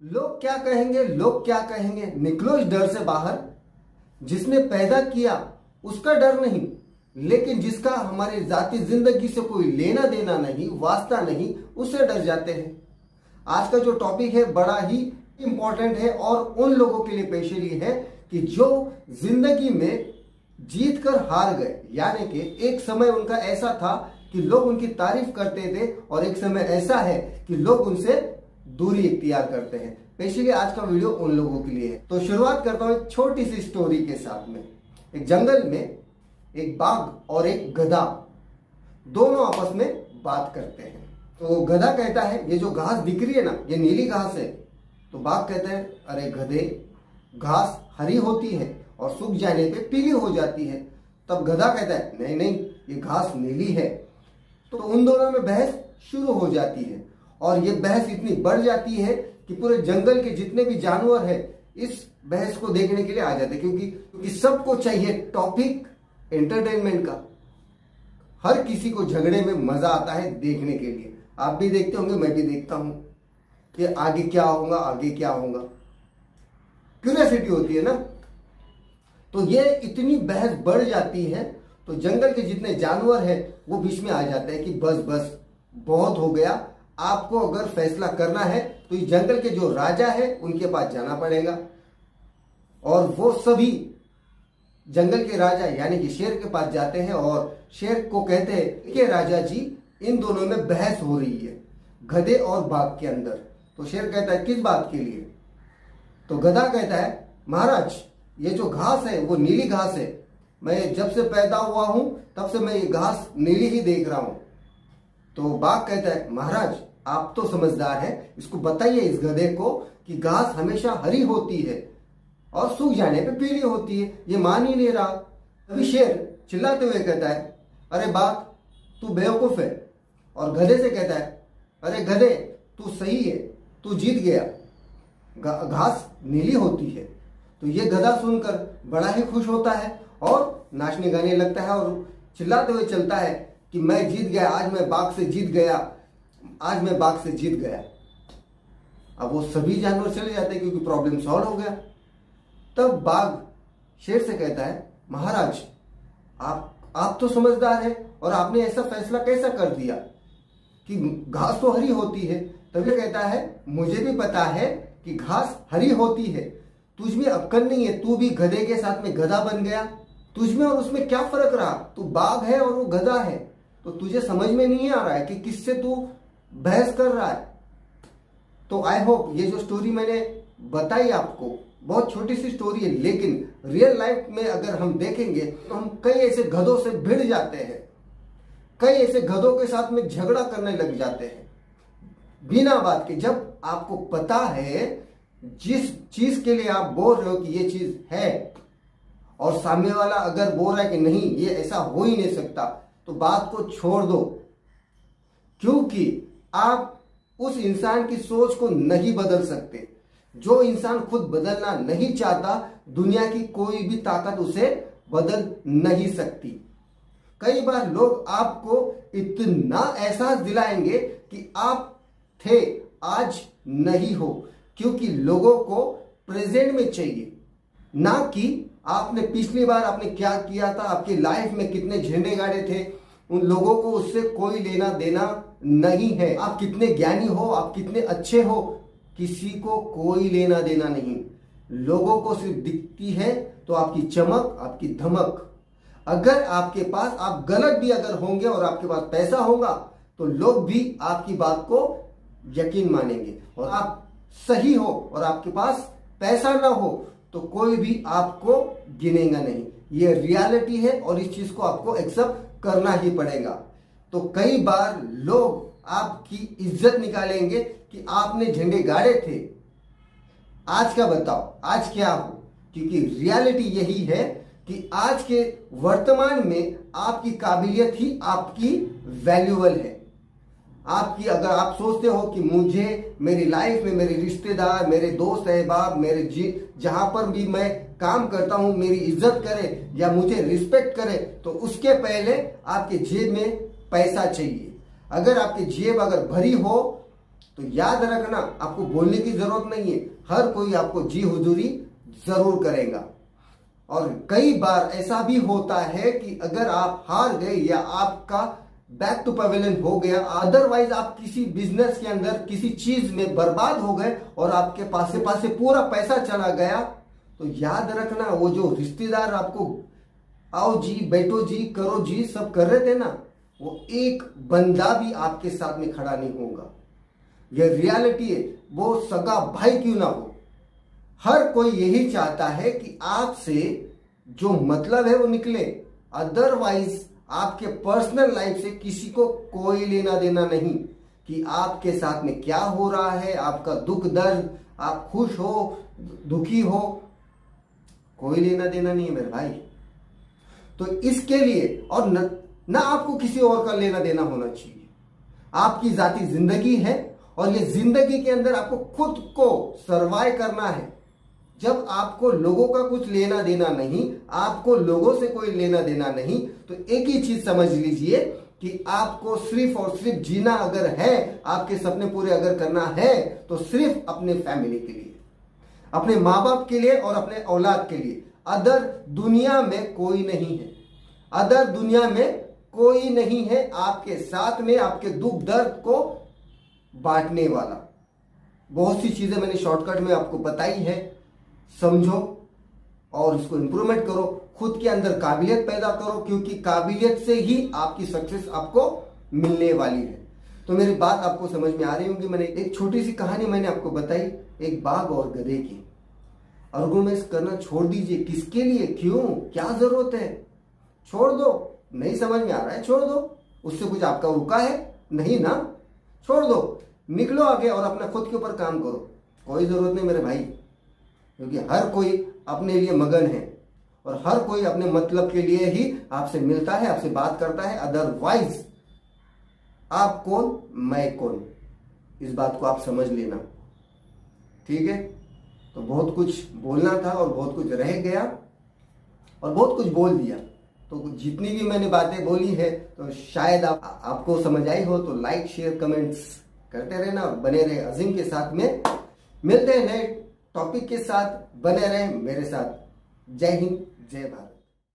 लोग क्या कहेंगे, लोग क्या कहेंगे, निकलो इस डर से बाहर। जिसने पैदा किया उसका डर नहीं, लेकिन जिसका हमारे जाती जिंदगी से कोई लेना देना नहीं, वास्ता नहीं, उससे डर जाते हैं। आज का जो टॉपिक है बड़ा ही इंपॉर्टेंट है और उन लोगों के लिए स्पेशली है कि जो जिंदगी में जीत कर हार गए, यानी कि एक समय उनका ऐसा था कि लोग उनकी तारीफ करते थे और एक समय ऐसा है कि लोग उनसे दूरी इख्तियार करते हैं। स्पेशली आज का वीडियो उन लोगों के लिए है। तो शुरुआत करता हूं एक छोटी सी स्टोरी के साथ में। एक जंगल में एक बाघ और एक गधा दोनों आपस में बात करते हैं। तो गधा कहता है, ये जो घास दिख रही है ना, ये नीली घास है। तो बाघ कहता है, अरे गधे, घास हरी होती है और सूख जाने पे पीली हो जाती है। तब गधा कहता है, नहीं नहीं, ये घास नीली है। तो उन दोनों में बहस शुरू हो जाती है और ये बहस इतनी बढ़ जाती है कि पूरे जंगल के जितने भी जानवर हैं इस बहस को देखने के लिए आ जाते हैं, क्योंकि सबको चाहिए टॉपिक एंटरटेनमेंट का। हर किसी को झगड़े में मजा आता है देखने के लिए। आप भी देखते होंगे, मैं भी देखता हूं कि आगे क्या होगा, आगे क्या होगा, क्यूरियोसिटी होती है ना। तो ये इतनी बहस बढ़ जाती है तो जंगल के जितने जानवर हैं वो बीच में आ जाते हैं कि बस बस बहुत हो गया। आपको अगर फैसला करना है तो इस जंगल के जो राजा है उनके पास जाना पड़ेगा। और वो सभी जंगल के राजा यानी कि शेर के पास जाते हैं और शेर को कहते हैं कि राजा जी, इन दोनों में बहस हो रही है, गधे और बाघ के अंदर। तो शेर कहता है, किस बात के लिए? तो गधा कहता है, महाराज, ये जो घास है वो नीली घास है। मैं जब से पैदा हुआ हूं तब से मैं ये घास नीली ही देख रहा हूं। तो बाघ कहता है, महाराज आप तो समझदार हैं, इसको बताइए इस गधे को कि घास हमेशा हरी होती है और सूख जाने पे पीली होती है। ये मान ही नहीं रहा। तभी शेर चिल्लाते हुए कहता है, अरे बाघ, तू बेवकूफ है। और गधे से कहता है, अरे गधे, तू सही है, तू जीत गया, घास नीली होती है। तो ये गधा सुनकर बड़ा ही खुश होता है और नाचने गाने लगता है और चिल्लाते हुए चलता है कि मैं जीत गया, आज मैं बाघ से जीत गया, आज मैं बाघ से जीत गया। अब वो सभी जानवर चले जाते हैं क्योंकि प्रॉब्लम सॉल्व हो गया। तब बाघ शेर से कहता है, महाराज आप तो समझदार हैं और आपने ऐसा फैसला कैसा कर दिया कि घास तो हरी होती है? तभी कहता है, मुझे भी पता है कि घास हरी होती है, तुझ में अक्ल नहीं है, तू भी गधे के साथ में गधा बन गया। तुझ में और उसमें क्या फर्क रहा? तू बाघ है और वो गधा है। तो तुझे समझ में नहीं आ रहा है कि किससे तू बहस कर रहा है। तो आई होप ये जो स्टोरी मैंने बताई आपको, बहुत छोटी सी स्टोरी है, लेकिन रियल लाइफ में अगर हम देखेंगे तो हम कई ऐसे गधों से भिड़ जाते हैं, कई ऐसे गधों के साथ में झगड़ा करने लग जाते हैं बिना बात के। जब आपको पता है जिस चीज के लिए आप बोल रहे हो कि ये चीज है और सामने वाला अगर बोल रहा है कि नहीं ये ऐसा हो ही नहीं सकता, तो बात को छोड़ दो, क्योंकि आप उस इंसान की सोच को नहीं बदल सकते। जो इंसान खुद बदलना नहीं चाहता, दुनिया की कोई भी ताकत उसे बदल नहीं सकती। कई बार लोग आपको इतना एहसास दिलाएंगे कि आप थे, आज नहीं हो, क्योंकि लोगों को प्रेजेंट में चाहिए, ना कि आपने पिछली बार आपने क्या किया था, आपकी लाइफ में कितने झंडे गाड़े थे, उन लोगों को उससे कोई लेना देना नहीं है। आप कितने ज्ञानी हो, आप कितने अच्छे हो, किसी को कोई लेना देना नहीं। लोगों को सिर्फ दिखती है तो आपकी चमक, आपकी धमक। अगर आपके पास, आप गलत भी अगर होंगे और आपके पास पैसा होगा तो लोग भी आपकी बात को यकीन मानेंगे। और आप सही हो और आपके पास पैसा ना हो तो कोई भी आपको गिनेगा नहीं। ये रियलिटी है और इस चीज को आपको एक्सेप्ट करना ही पड़ेगा। तो कई बार लोग आपकी इज्जत निकालेंगे कि आपने झंडे गाड़े थे, आज का बताओ, आज क्या हो? क्योंकि रियलिटी यही है कि आज के वर्तमान में आपकी काबिलियत ही आपकी वैल्यूएबल है। आपकी, अगर आप सोचते हो कि मुझे मेरी लाइफ में मेरे रिश्तेदार, मेरे दोस्त अहबाब, मेरे जहां पर भी मैं काम करता हूं मेरी इज्जत करे या मुझे रिस्पेक्ट करे, तो उसके पहले आपके जेब में पैसा चाहिए। अगर आपकी जेब अगर भरी हो तो याद रखना, आपको बोलने की जरूरत नहीं है, हर कोई आपको जी हुजूरी जरूर करेगा। और कई बार ऐसा भी होता है कि अगर आप हार गए या आपका बैक टू पवेलियन हो गया, अदरवाइज आप किसी बिजनेस के अंदर किसी चीज में बर्बाद हो गए और आपके पास से पूरा पैसा चला गया, तो याद रखना वो जो रिश्तेदार आपको आओ जी बैठो जी करो जी सब कर रहे थे ना, वो एक बंदा भी आपके साथ में खड़ा नहीं होगा। यह रियलिटी है, वो सगा भाई क्यों ना हो। हर कोई यही चाहता है कि आपसे जो मतलब है वो निकले, अदरवाइज आपके पर्सनल लाइफ से किसी को कोई लेना देना नहीं कि आपके साथ में क्या हो रहा है, आपका दुख दर्द, आप खुश हो दुखी हो, कोई लेना देना नहीं है मेरे भाई। तो इसके लिए और न आपको किसी और का लेना देना होना चाहिए। आपकी जाती जिंदगी है और ये जिंदगी के अंदर आपको खुद को सर्वाइव करना है। जब आपको लोगों का कुछ लेना देना नहीं, आपको लोगों से कोई लेना देना नहीं, तो एक ही चीज समझ लीजिए कि आपको सिर्फ और सिर्फ जीना अगर है, आपके सपने पूरे अगर करना है, तो सिर्फ अपने फैमिली के लिए, अपने माँ बाप के लिए और अपने औलाद के लिए। अदर दुनिया में कोई नहीं है, अदर दुनिया में कोई नहीं है आपके साथ में आपके दुख दर्द को बांटने वाला। बहुत सी चीजें मैंने शॉर्टकट में आपको बताई है, समझो और इसको इंप्रूवमेंट करो, खुद के अंदर काबिलियत पैदा करो, क्योंकि काबिलियत से ही आपकी सक्सेस आपको मिलने वाली है। तो मेरी बात आपको समझ में आ रही होगी। मैंने एक छोटी सी कहानी मैंने आपको बताई, एक बाघ और गधे की। आर्गुमेंट्स करना छोड़ दीजिए, किसके लिए, क्यों, क्या जरूरत है, छोड़ दो। नहीं समझ में आ रहा है छोड़ दो, उससे कुछ आपका रुका है नहीं ना, छोड़ दो, निकलो आगे और अपना खुद के ऊपर काम करो। कोई जरूरत नहीं मेरे भाई, क्योंकि हर कोई अपने लिए मगन है और हर कोई अपने मतलब के लिए ही आपसे मिलता है, आपसे बात करता है। अदरवाइज आप कौन मैं कौन, इस बात को आप समझ लेना, ठीक है। तो बहुत कुछ बोलना था और बहुत कुछ रह गया और बहुत कुछ बोल दिया। तो जितनी भी मैंने बातें बोली है तो शायद आपको समझ आई हो। तो लाइक शेयर कमेंट्स करते रहना और बने रहे अजीम के साथ में। मिलते हैं नए टॉपिक के साथ, बने रहे मेरे साथ। जय हिंद, जय भारत।